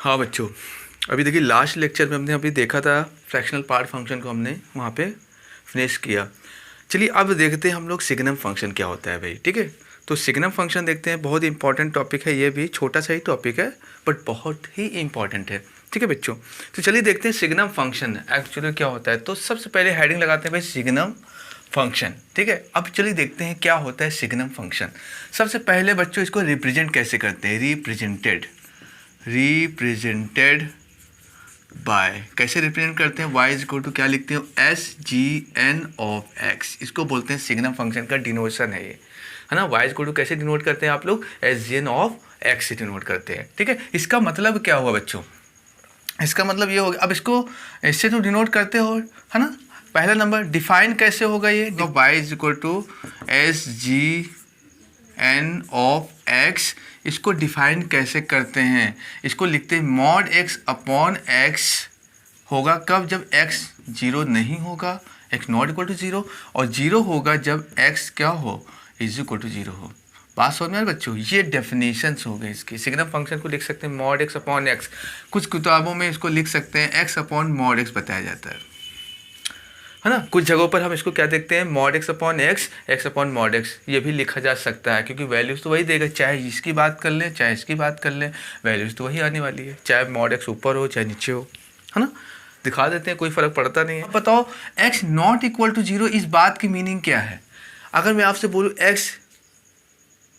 हाँ बच्चों, अभी देखिए लास्ट लेक्चर में हमने अभी देखा था फ्रैक्शनल पार्ट फंक्शन को हमने वहाँ पे फिनिश किया। चलिए अब देखते हैं हम लोग सिग्नम फंक्शन क्या होता है भाई। ठीक है, तो सिग्नम फंक्शन देखते हैं। बहुत इंपॉर्टेंट टॉपिक है, ये भी छोटा सा ही टॉपिक है बट बहुत ही इंपॉर्टेंट है। ठीक है बच्चों, तो चलिए देखते हैं सिग्नम फंक्शन एक्चुअली क्या होता है। तो सबसे पहले हेडिंग लगाते हैं भाई सिग्नम फंक्शन। ठीक है, अब चलिए देखते हैं क्या होता है सिग्नम फंक्शन। सबसे पहले बच्चों इसको रिप्रेजेंट कैसे करते हैं, रिप्रेजेंटेड बाय, कैसे रिप्रेजेंट करते हैं, y इज इक्वल टू क्या लिखते हो, S G N of X. इसको बोलते हैं सिग्नम फंक्शन का डिनोशन है ये, है ना। y इज इक्वल टू कैसे डिनोट करते हैं आप लोग, S G N of X से डिनोट करते हैं। ठीक है, इसका मतलब क्या हुआ बच्चों, इसका मतलब ये होगा, अब इसको इससे तो डिनोट करते हो, है ना। पहला नंबर डिफाइन कैसे होगा ये, y is equal to S G N of X. इसको डिफाइन कैसे करते हैं, इसको लिखते हैं मॉड एक्स अपॉन एक्स। होगा कब, जब x जीरो नहीं होगा, x not equal to zero, और जीरो होगा जब x क्या हो, इज इक्वल टू जीरो हो। बात समझ में आ रही बच्चों, ये डेफिनेशंस हो गए इसके। सिग्नम फंक्शन को लिख सकते हैं मॉड एक्स अपॉन एक्स, कुछ किताबों में इसको लिख सकते हैं x अपॉन मॉड एक्स बताया जाता है ना। कुछ जगहों पर हम इसको क्या देखते हैं, mod x upon x, x upon mod x, ये भी लिखा जा सकता है क्योंकि वैल्यूज़ तो वही देगा, चाहे इसकी बात कर लें चाहे इसकी बात कर लें, वैल्यूज़ तो वही आने वाली है, चाहे मॉड एक्स ऊपर हो चाहे नीचे हो, है ना। दिखा देते हैं, कोई फ़र्क पड़ता नहीं है। बताओ X not equal to zero, इस बात की मीनिंग क्या है। अगर मैं आपसे बोलूँ एक्स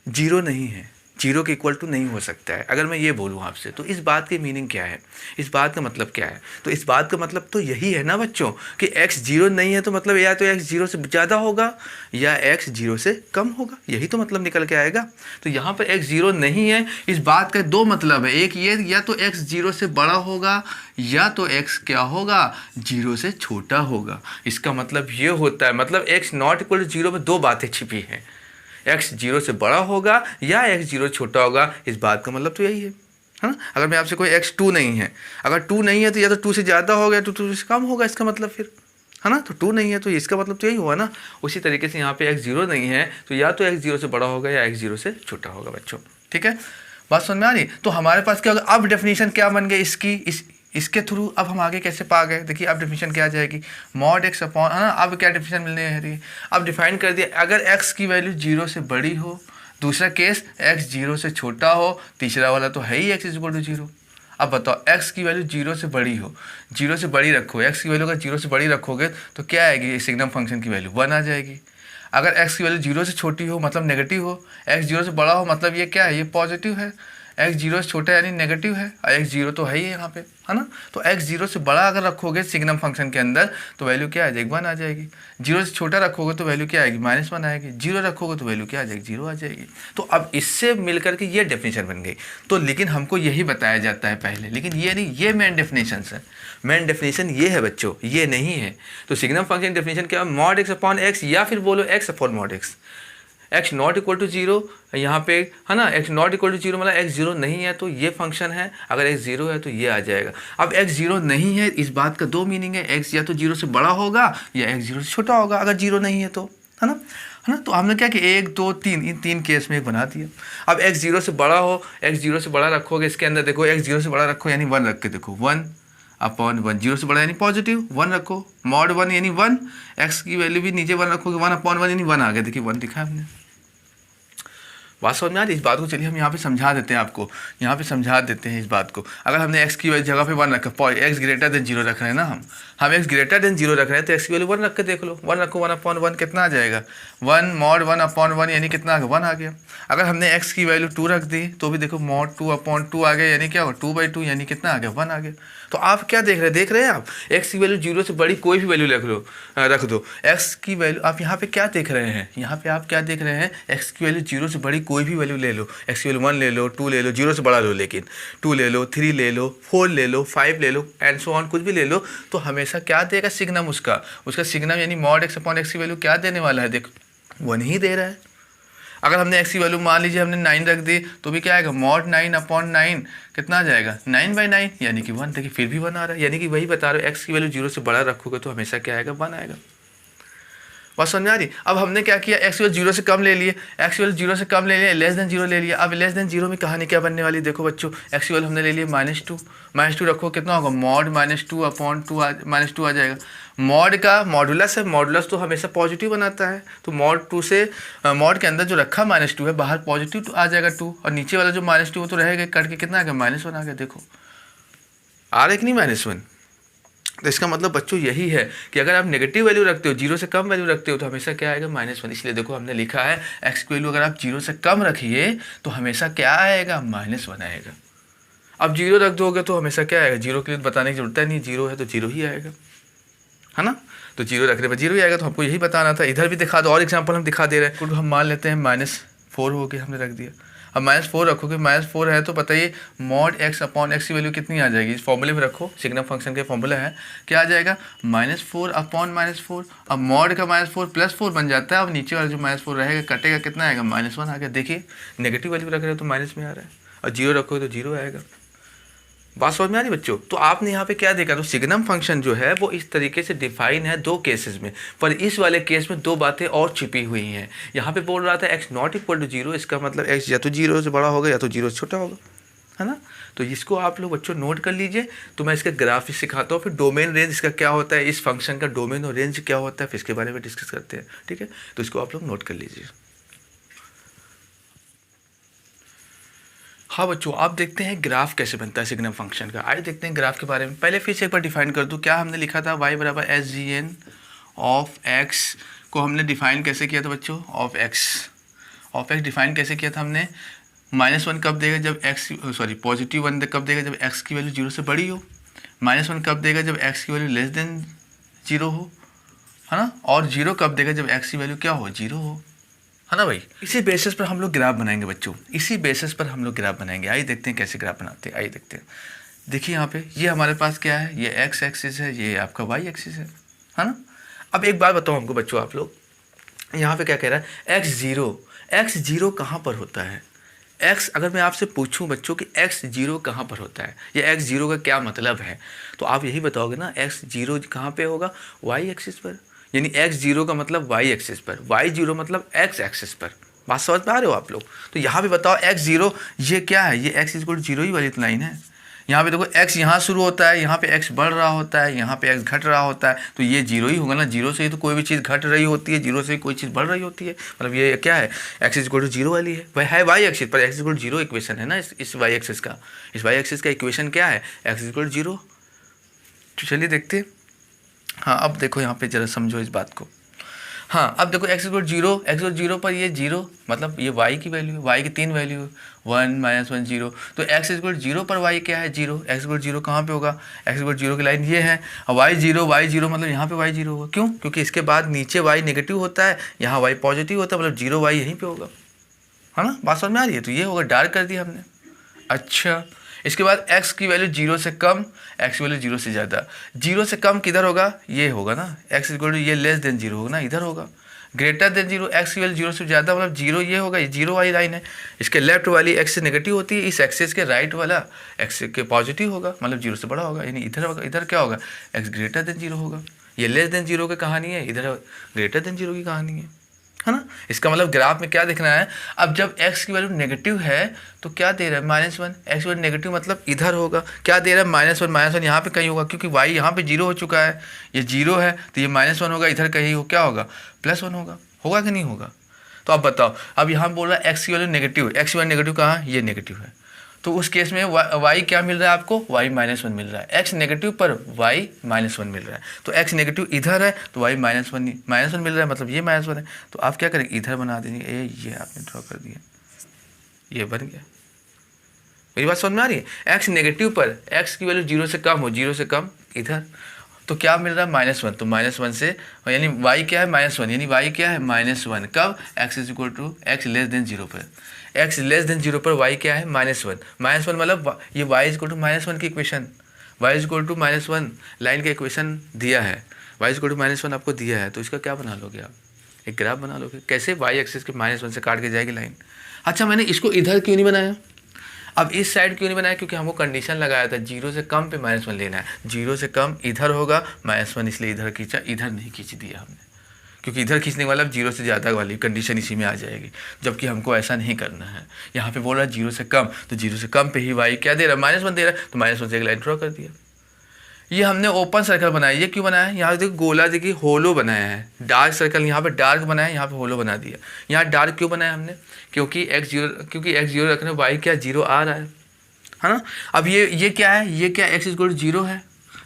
जीरो नहीं है, जीरो के इक्वल टू नहीं हो सकता है, अगर मैं ये बोलूँ आपसे, तो इस बात की मीनिंग क्या है, इस बात का मतलब क्या है। तो इस बात का मतलब तो यही है ना बच्चों कि x जीरो नहीं है तो मतलब या तो x जीरो से ज़्यादा होगा या x जीरो से कम होगा, यही तो मतलब निकल के आएगा। तो यहाँ पर x जीरो नहीं है, इस बात का दो मतलब है, एक ये या तो x जीरो से बड़ा होगा या तो x क्या होगा, जीरो से छोटा होगा। इसका मतलब ये होता है, मतलब x not equal to zero में दो बातें छिपी हैं, x जीरो से बड़ा होगा या x जीरो छोटा होगा। इस बात का मतलब तो यही है ना। अगर मैं आपसे कोई x टू नहीं है, अगर टू नहीं है तो या तो टू से ज़्यादा होगा या तो टू से कम होगा, इसका मतलब फिर, है ना। तो टू नहीं है तो इसका मतलब तो यही हुआ ना। उसी तरीके से यहाँ पे x जीरो नहीं है तो या तो x जीरो से बड़ा होगा या x जीरो से छोटा होगा बच्चों। ठीक है, बात समझ में आ रही। तो हमारे पास क्या होगा, अब डेफिनेशन क्या बन गई इसकी, इसके थ्रू अब हम आगे कैसे पा गए। देखिए अब डेफिनेशन क्या आ जाएगी, मॉड एक्स अपॉन, है ना। अब क्या डेफिनेशन मिलने है रही, अब डिफाइन कर दिया, अगर x की वैल्यू जीरो से बड़ी हो, दूसरा केस x जीरो से छोटा हो, तीसरा वाला तो है ही x is equal to zero. अब बताओ x की वैल्यू जीरो से बड़ी हो, जीरो से बड़ी रखो, x की वैल्यू अगर जीरो से बड़ी रखोगे तो क्या आएगी, सिग्नम फंक्शन की वैल्यू 1 आ जाएगी। अगर x की वैल्यू जीरो से छोटी हो मतलब नेगेटिव हो, x जीरो से बड़ा हो मतलब ये क्या है, ये पॉजिटिव है, x जीरो से छोटा यानी नेगेटिव है, और x जीरो तो है ही यहाँ पे, है ना। तो x जीरो से बड़ा अगर रखोगे सिग्नम फंक्शन के अंदर तो वैल्यू क्या आ जाएगी, 1 आ जाएगी। जीरो से छोटा रखोगे तो वैल्यू क्या आएगी, -1 आएगी। जीरो रखोगे तो वैल्यू क्या आ जाएगी, 0 आ जाएगी। तो अब इससे मिलकर के ये डेफिनेशन बन गई। तो लेकिन हमको यही बताया जाता है पहले, लेकिन ये नहीं, ये मेन डेफिनेशन है। मेन डेफिनेशन ये है बच्चों, ये नहीं है। तो सिग्नम फंक्शन डेफिनेशन क्या है, मॉड एक्स अपॉन एक्स, या फिर बोलो X upon mod X. X not equal to zero यहाँ पे, है ना, X not equal to zero मतलब एक्स जीरो नहीं है तो ये फंक्शन है, अगर एक्स जीरो है तो ये आ जाएगा। अब एक्स जीरो नहीं है, इस बात का दो मीनिंग है, एक्स या तो जीरो से बड़ा होगा या एक्स जीरो से छोटा होगा, अगर जीरो नहीं है तो, है ना, है ना। तो हमने क्या कि 1 2 3 इन 3 केस में एक बना दिया। अब एक्स जीरो से बड़ा हो, एक्स जीरो से बड़ा रखोगे, इसके अंदर देखो एक्स जीरो से बड़ा रखो यानी 1 रख के देखो, 1 अपॉन 1, जीरो से बड़ा यानी पॉजिटिव, 1 रखो, मॉड 1 यानी 1, एक्स की वैल्यू भी नीचे 1 रखोगे, 1 अपॉन 1 यानी 1 आ गया। देखिए 1 दिखा हमने, बात समझ में आ रही। इस बात को चलिए हम यहाँ पे समझा देते हैं, आपको यहाँ पे समझा देते हैं इस बात को। अगर हमने x की जगह पे 1 रखा, x ग्रेटर देन जीरो रख रहे हैं ना, हम x ग्रेटर देन जीरो रख रहे हैं तो x की वैल्यू 1 रख के देख लो, 1 रखो, 1 अपॉन 1 कितना आ जाएगा, 1 मॉड 1 अपॉन 1 यानी कितना आ गया, 1 आ गया। अगर हमने x की वैल्यू 2 रख दी तो भी देखो मॉड 2 अपॉन 2 आ गया यानी क्या होगा, 2/2 यानी कितना आ गया, 1 आ गया। तो आप क्या देख रहे हैं आप, x की वैल्यू जीरो से बड़ी कोई भी वैल्यू रख दो, x की वैल्यू आप यहाँ पे क्या देख रहे हैं, यहाँ पे आप क्या देख रहे हैं, x की वैल्यू जीरो से बड़ी कोई भी वैल्यू ले लो, x की वैल्यू 1 ले लो, 2 ले लो, जीरो से बड़ा लो, लेकिन 2 ले लो, 3 ले लो, 4 ले लो, 5 ले लो एंड सो ऑन, कुछ भी ले लो, तो हमेशा क्या देगा सिग्नम, उसका सिग्नम यानी मॉड एक्स अपॉन एक्स की वैल्यू क्या देने वाला है, देखो 1 ही दे रहा है। अगर हमने x की वैल्यू मान लीजिए हमने 9 रख दी तो भी क्या आएगा, मॉड 9 अपॉन 9 कितना आ जाएगा, 9/9 यानी कि 1। देखिए फिर भी 1 आ रहा है, यानी कि वही बता रहे हो, x की वैल्यू जीरो से बड़ा रखोगे तो हमेशा क्या आएगा, 1 आएगा। बात समझ में आ रही। अब हमने क्या किया, एक्स वैल्यू 0 से कम ले लिए, एक्स वैल्यू 0 से कम ले लिए, लेस देन 0 ले लिया। अब लेस देन 0 में कहानी क्या बनने वाली, देखो बच्चों, एक्स वैल्यू हमने ले लिया -2, -2 रखो, कितना होगा, मॉड -2 आ जाएगा। मॉड का मॉडुलस है, मॉडुलस तो हमेशा पॉजिटिव बनाता है, तो मॉड 2 से मॉड के अंदर जो रखा -2 है, बाहर पॉजिटिव आ जाएगा 2, और नीचे वाला जो -2 वो तो रहेगा, कट के कितना आ गया, -1 आ गया। देखो आ रहा है कि नहीं -1। तो इसका मतलब बच्चों यही है कि अगर आप नेगेटिव वैल्यू रखते हो, 0 से कम वैल्यू रखते हो, तो हमेशा क्या आएगा, -1। इसलिए देखो हमने लिखा है एक्स की वैल्यू अगर आप 0 से कम रखिए तो हमेशा क्या आएगा, -1 आएगा। अब 0 रख दोगे तो हमेशा क्या आएगा, 0 के लिए बताने की जरूरत है नहीं, 0 है तो 0 ही आएगा, है ना। तो 0 रखने पर 0 ही आएगा, तो हमको यही बताना था। इधर भी दिखा दो, और एग्जाम्पल हम दिखा दे रहे हैं। हम मान लेते हैं -4 हो गया, हमने रख दिया। अब -4 रखोगे, -4 है तो बताइए मॉड x अपॉन x की वैल्यू कितनी आ जाएगी, इस फॉर्मूले में रखो, सिग्नम फंक्शन के फॉर्मूला है, क्या आ जाएगा, -4 अपॉन -4। अब मॉड का -4 +4 बन जाता है, अब नीचे वाला जो -4 रहेगा कटेगा, कितना आएगा, -1 आ गया। देखिए नेगेटिव वैल्यू रख रहे हो तो माइनस में आ रहा है, और 0 रखोगे तो 0 आएगा। बात समझ में आ रही बच्चों। तो आपने यहाँ पे क्या देखा, तो सिग्नम फंक्शन जो है वो इस तरीके से डिफाइन है 2 केसेस में, पर इस वाले केस में 2 बातें और छिपी हुई हैं। यहाँ पे बोल रहा था x नॉट इक्वल टू 0, इसका मतलब x या तो 0 से बड़ा होगा या तो 0 से छोटा होगा, है ना। तो इसको आप लोग बच्चों नोट कर लीजिए। तो मैं इसका ग्राफ सिखाता हूँ, फिर डोमेन रेंज इसका क्या होता है, इस फंक्शन का डोमेन और रेंज क्या होता है, फिर इसके बारे में डिस्कस करते हैं, ठीक है। तो इसको आप लोग नोट कर लीजिए। हाँ बच्चों, आप देखते हैं ग्राफ कैसे बनता है सिग्नम फंक्शन का। आइए देखते हैं ग्राफ के बारे में। पहले फिर से एक बार डिफाइन कर दूँ, क्या हमने लिखा था, y बराबर SGN ऑफ x को हमने डिफाइन कैसे किया था बच्चों, ऑफ x डिफाइन कैसे किया था हमने, -1 कब देगा जब +1 कब देगा जब x की वैल्यू 0 से बड़ी हो, -1 कब देगा जब x की वैल्यू लेस देन 0 हो, है ना, और 0 कब देगा जब x की वैल्यू क्या हो, 0 हो, है ना भाई। इसी बेसिस पर हम लोग ग्राफ बनाएंगे बच्चों, इसी बेसिस पर हम लोग ग्राफ बनाएंगे। आइए देखते हैं कैसे ग्राफ बनाते हैं, आइए देखते हैं। देखिए यहाँ पे ये हमारे पास क्या है, ये x एक्सिस है, ये आपका y एक्सिस है ना। अब एक बात बताओ हमको बच्चों, आप लोग यहाँ पे क्या कह रहा है, x0 कहाँ पर होता है, x अगर मैं आपसे पूछूं बच्चों कि x0 कहाँ पर होता है, ये x0 का क्या मतलब है, तो आप यही बताओगे ना, x0 कहाँ पे होगा, y एक्सिस पर, यानी x0 का मतलब y एक्सिस पर, y0 मतलब x एक्सिस पर। बात समझ में आ रहे हो आप लोग। तो यहाँ पे बताओ x0 ये क्या है, ये x = 0 ही वाली लाइन है। यहाँ पे देखो x यहाँ शुरू होता है, यहाँ पे x बढ़ रहा होता है, यहाँ पे x घट रहा होता है, तो ये 0 ही होगा ना। 0 से ही तो कोई भी चीज़ घट रही होती है, 0 से ही कोई चीज़ बढ़ रही होती है, मतलब ये क्या है, x = 0 वाली है। वह है y एक्सिस पर, x = 0 इक्वेशन है ना इस y एक्सिस का। इस y एक्सिस का इक्वेशन क्या है, x = 0। तो चलिए देखते हैं। हाँ अब देखो यहाँ पे जरा समझो इस बात को। हाँ अब देखो x = 0 पर ये 0 मतलब ये y की वैल्यू है, y की 3 वैल्यू है, 1 -1 0। तो x = 0 पर y क्या है, 0। x = 0 कहाँ पे होगा, x = 0 की लाइन ये है, y0 मतलब यहाँ पे y0 होगा। क्यों, क्योंकि इसके बाद नीचे y नेगेटिव होता है, यहाँ y पॉजिटिव होता है, मतलब 0 y यहीं पर होगा, है ना। बात समझ में आ रही है। तो ये होगा, डार्क कर दिया हमने। अच्छा इसके बाद x की वैल्यू 0 से कम, x की वैल्यू 0 से ज़्यादा। 0 से कम किधर होगा, ये होगा ना, x = ये लेस देन 0 होगा ना, इधर होगा। ग्रेटर देन 0, x की वैल्यू 0 से ज़्यादा मतलब 0 ये होगा, ये 0 वाली लाइन है। इसके लेफ्ट वाली x से नेगेटिव होती है, इस एक्सिस के राइट वाला x के पॉजिटिव होगा, मतलब 0 से बड़ा होगा, यानी इधर होगा। इधर क्या होगा, x ग्रेटर देन 0 होगा। ये लेस देन 0 की कहानी है, इधर ग्रेटर देन 0 की कहानी है ना। इसका मतलब ग्राफ में क्या दिखना है, अब जब x की वैल्यू नेगेटिव है तो क्या दे रहा है, -1। x की वैल्यू नेगेटिव मतलब इधर होगा, क्या दे रहा है, -1 यहाँ पे कहीं होगा, क्योंकि y यहाँ पे 0 हो चुका है, ये 0 है तो ये -1 होगा, इधर कहीं हो क्या होगा, +1 होगा कि नहीं होगा। तो अब बताओ, अब यहाँ बोल रहा है x की वैल्यू नेगेटिव, x की वैल्यू नेगेटिव कहाँ, ये नेगेटिव है, तो उस केस में y क्या मिल रहा है आपको, y -1 मिल रहा है। x नेगेटिव पर y -1 मिल रहा है, तो x नेगेटिव इधर है तो y -1 मिल रहा है, मतलब ये -1 है। तो आप क्या करेंगे, इधर बना देंगे, ये आपने ड्रॉ कर दिया, ये बन गया। मेरी बात समझ में आ रही है। x नेगेटिव पर x की वैल्यू 0 से कम हो, 0 से कम इधर, तो क्या मिल रहा है, -1। तो -1 से यानी y क्या है, -1, यानी y क्या है, -1 कब, x x लेस देन 0 पर, x लेस देन 0 पर y क्या है, -1 मतलब ये y = -1 की इक्वेशन, y = -1 लाइन का इक्वेशन दिया है, y = -1 आपको दिया है, तो इसका क्या बना लोगे आप, एक ग्राफ बना लोगे। कैसे, y एक्सिस के -1 से काट के जाएगी लाइन। अच्छा मैंने इसको इधर क्यों नहीं बनाया, अब इस साइड क्यों नहीं बनाया, क्योंकि हमको कंडीशन लगाया था 0 से कम पे -1 लेना है, 0 से कम इधर होगा, -1 इसलिए इधर खींचा, इधर नहीं खींच दिया हमने। क्योंकि इधर खींचने वाला 0 से ज़्यादा वाली कंडीशन इसी में आ जाएगी, जबकि हमको ऐसा नहीं करना है। यहाँ पे बोल रहा है 0 से कम, तो 0 से कम पे ही y क्या दे रहा है, -1 दे रहा है, तो -1 से एक लाइन ड्रॉ कर दिया। ये हमने ओपन सर्कल बनाया, ये क्यों बनाया है, यहाँ देखो गोला देखिए होलो बनाया है, डार्क सर्कल यहाँ पे डार्क बनाया है, यहाँ पे होलो बना दिया। यहाँ डार्क क्यों बनाया हमने, क्योंकि x 0 रखने y क्या 0 आ रहा है ना। अब ये क्या है, ये क्या x = 0 है।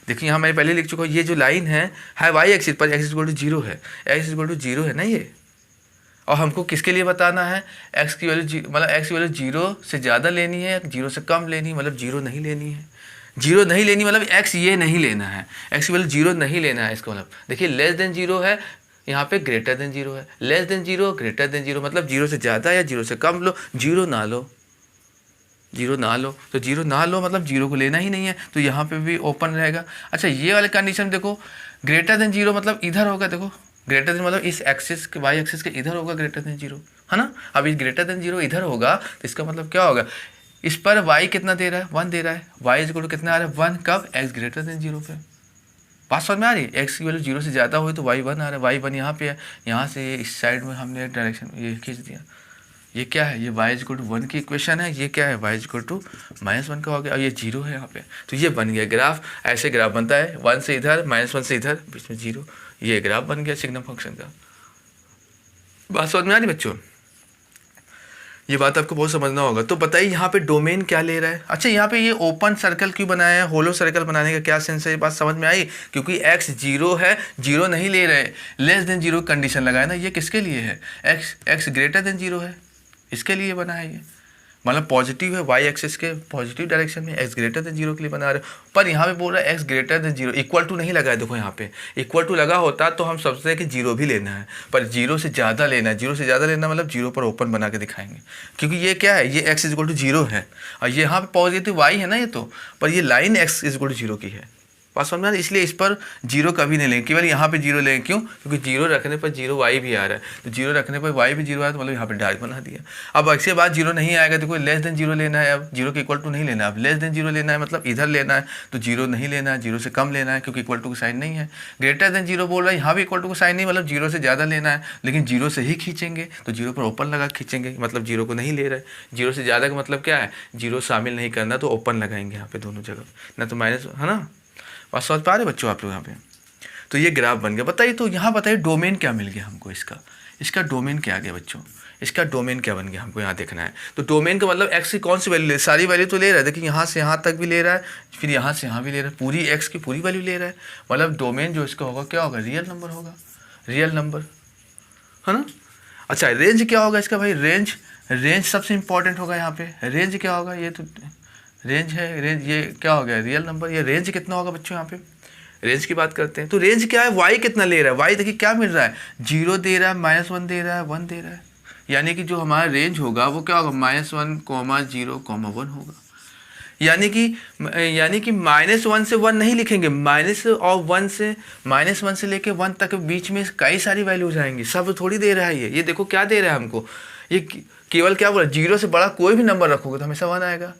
देखिए यहाँ मैं पहले लिख चुका हूँ, ये जो लाइन है y एक्सिस पर x = 0 है, x = 0 है ना ये। और हमको किसके लिए बताना है, x की वैल्यू मतलब x की वैल्यू 0 से ज़्यादा लेनी है, 0 से कम लेनी है, मतलब 0 नहीं लेनी है। 0 नहीं लेनी मतलब x ये नहीं लेना है, x की वैल्यू 0 नहीं लेना है। इसका मतलब देखिए <0 है, यहाँ पे <0 है, <0 0 मतलब 0 से ज़्यादा या 0 से कम लो, 0 ना लो, 0 ना लो। तो 0 ना लो मतलब 0 को लेना ही नहीं है, तो यहाँ पे भी ओपन रहेगा। अच्छा ये वाले कंडीशन देखो, <0 मतलब इधर होगा, देखो ग्रेटर मतलब इस एक्सिस के y एक्सिस के इधर होगा <0 है ना। अब इस <0 इधर होगा तो इसका मतलब क्या होगा, इस पर y कितना दे रहा है, 1 दे रहा है, y = कितना आ रहा है 1, कब x <0 पे। बात समझ में आ रही है, x की वैल्यू 0 से ज़्यादा हुई तो y 1 आ रहा है, y 1 यहाँ पे है, यहाँ से इस साइड में हमने डायरेक्शन ये खींच दिया। ये क्या है, ये y = 1 की इक्वेशन है, ये क्या है y = -1 का हो गया, और ये 0 है यहाँ पे, तो ये बन गया ग्राफ। ऐसे ग्राफ बनता है, 1 से इधर -1 से इधर, बीच में 0, ये ग्राफ बन गया सिग्नम फंक्शन का। बात समझ में आ रही बच्चों, ये बात आपको बहुत समझना होगा। तो बताइए यहाँ पे डोमेन क्या ले रहा है। अच्छा यहाँ पे ये ओपन सर्कल क्यों बनाया है, होलो सर्कल बनाने का क्या सेंस है, ये बात समझ में आई। क्योंकि x 0 है, 0 नहीं ले रहे, <0 कंडीशन लगाया ना, ये किसके लिए है, x <0 है, इसके लिए बना है ये, मतलब पॉजिटिव है, y एक्सिस के पॉजिटिव डायरेक्शन में, x <0 के लिए बना रहे हो। पर यहाँ पे बोल रहा है x <0 इक्वल टू नहीं लगा है, देखो यहाँ पे इक्वल टू लगा होता तो हम समझते हैं कि 0 भी लेना है, पर 0 से ज़्यादा लेना है। 0 से ज़्यादा लेना मतलब 0 पर ओपन बना के दिखाएंगे, क्योंकि ये क्या है, ये x = 0 है, और ये यहाँ पे पॉजिटिव y है ना ये, तो पर ये लाइन x = 0 की है, बात समझ में आ रही है। इसलिए इस पर 0 कभी नहीं लेंगे, केवल यहाँ पे 0 लेंगे। क्यों, क्योंकि 0 रखने पर 0 y भी आ रहा है, तो 0 रखने पर y भी 0 आया, तो मतलब यहाँ पे डार्क बना दिया। अब इसके बाद 0 नहीं आएगा, देखो <0 लेना है, अब 0 के इक्वल टू नहीं लेना है, अब <0 लेना है मतलब इधर लेना है, तो 0 नहीं लेना है, 0 से कम लेना है, क्योंकि इक्वल टू का साइन नहीं है। <0 बोल रहा है, यहाँ भी इक्वल टू का साइन नहीं, मतलब 0 से ज़्यादा लेना है, लेकिन 0 से ही खींचेंगे, तो 0 पर ओपन लगा खींचेंगे, मतलब 0 को नहीं ले रहा है। 0 से ज़्यादा का मतलब क्या है, 0 शामिल नहीं करना, तो ओपन लगाएंगे यहाँ पे दोनों जगह, ना तो माइनस, है ना। बात समझ पा रहे बच्चों आप लोग यहाँ पे। तो ये ग्राफ बन गया। बताइए, तो यहाँ बताइए डोमेन क्या मिल गया हमको, इसका डोमेन क्या आ गया बच्चों, इसका डोमेन क्या बन गया, हमको यहाँ देखना है। तो डोमेन का मतलब x की कौन सी वैल्यू ले, सारी वैल्यू तो ले रहा है, देखिए यहाँ से यहाँ तक भी ले रहा है, फिर यहाँ से यहाँ भी ले रहा है, पूरी x की पूरी वैल्यू ले रहा है। मतलब डोमेन जो इसका होगा क्या होगा, रियल नंबर होगा, रियल नंबर, है ना। अच्छा रेंज क्या होगा इसका भाई, रेंज सबसे इंपॉर्टेंट होगा यहाँ पे। रेंज क्या होगा, ये तो रेंज है, रेंज ये क्या हो गया, रियल नंबर। ये रेंज कितना होगा बच्चों, यहाँ पे रेंज की बात करते हैं। तो रेंज क्या है, y कितना ले रहा है, y देखिए क्या मिल रहा है, 0 दे रहा है, -1 दे रहा है, 1 दे रहा है, यानी कि जो हमारा रेंज होगा वो क्या होगा, -1, (0, 1 होगा। यानी कि -1 से 1 नहीं लिखेंगे, -1 से लेके 1 तक बीच में कई सारी वैल्यूज आएंगी, सब थोड़ी दे रहा है ये देखो क्या दे रहा है हमको, ये केवल क्या बोला, 0 से बड़ा कोई भी नंबर रखोगे तो हमेशा 1 आएगा।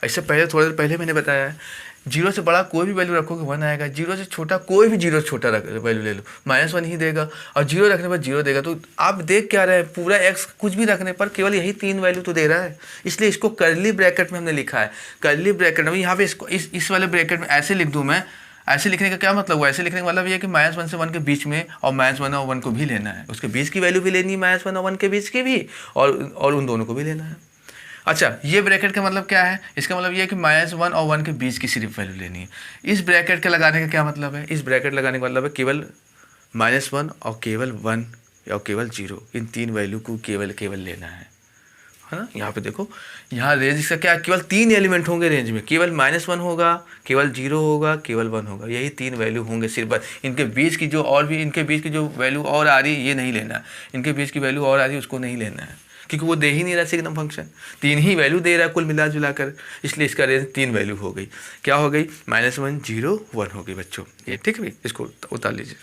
इससे पहले थोड़ी देर पहले मैंने बताया है, 0 से बड़ा कोई भी वैल्यू रखोगे 1 आएगा, 0 से छोटा कोई भी 0 से छोटा वैल्यू ले लो, -1 ही देगा, और 0 रखने पर 0 देगा। तो आप देख क्या रहे हैं, पूरा x कुछ भी रखने पर केवल यही 3 वैल्यू तो दे रहा है, इसलिए इसको कर्ली ब्रैकेट में हमने लिखा है। कर्ली ब्रैकेट में यहाँ पे इसको इस वाले ब्रैकेट में ऐसे लिख दूँ मैं, ऐसे लिखने का क्या मतलब हुआ, ऐसे लिखने का मतलब ये है कि -1 से 1 के बीच में, और -1 और 1 को भी लेना है, उसके बीच की वैल्यू भी लेनी है, -1 और 1 के बीच की भी, और उन दोनों को भी लेना है। अच्छा ये ब्रैकेट का मतलब क्या है, इसका मतलब ये है कि -1 और 1 के बीच की सिर्फ वैल्यू लेनी है। इस ब्रैकेट के लगाने का क्या मतलब है, इस ब्रैकेट लगाने का मतलब है केवल -1 और केवल 1 या केवल 0, इन 3 वैल्यू को केवल लेना है ना। यहाँ पे देखो, यहाँ रेंज इसका क्या, केवल 3 एलिमेंट होंगे रेंज में, केवल -1 होगा, केवल 0 होगा, केवल 1 होगा, यही 3 वैल्यू होंगे सिर्फ। इनके बीच की जो और भी, इनके बीच की जो वैल्यू और आ रही है ये नहीं लेना, इनके बीच की वैल्यू और आ रही है उसको नहीं लेना है, क्योंकि वो दे ही नहीं रहा सिग्नम फंक्शन, 3 ही वैल्यू दे रहा है कुल मिला जुला कर, इसलिए इसका रेंज 3 वैल्यू हो गई। क्या हो गई, -1, 0, 1 हो गई बच्चों ये, ठीक है भाई, इसको उतार लीजिए।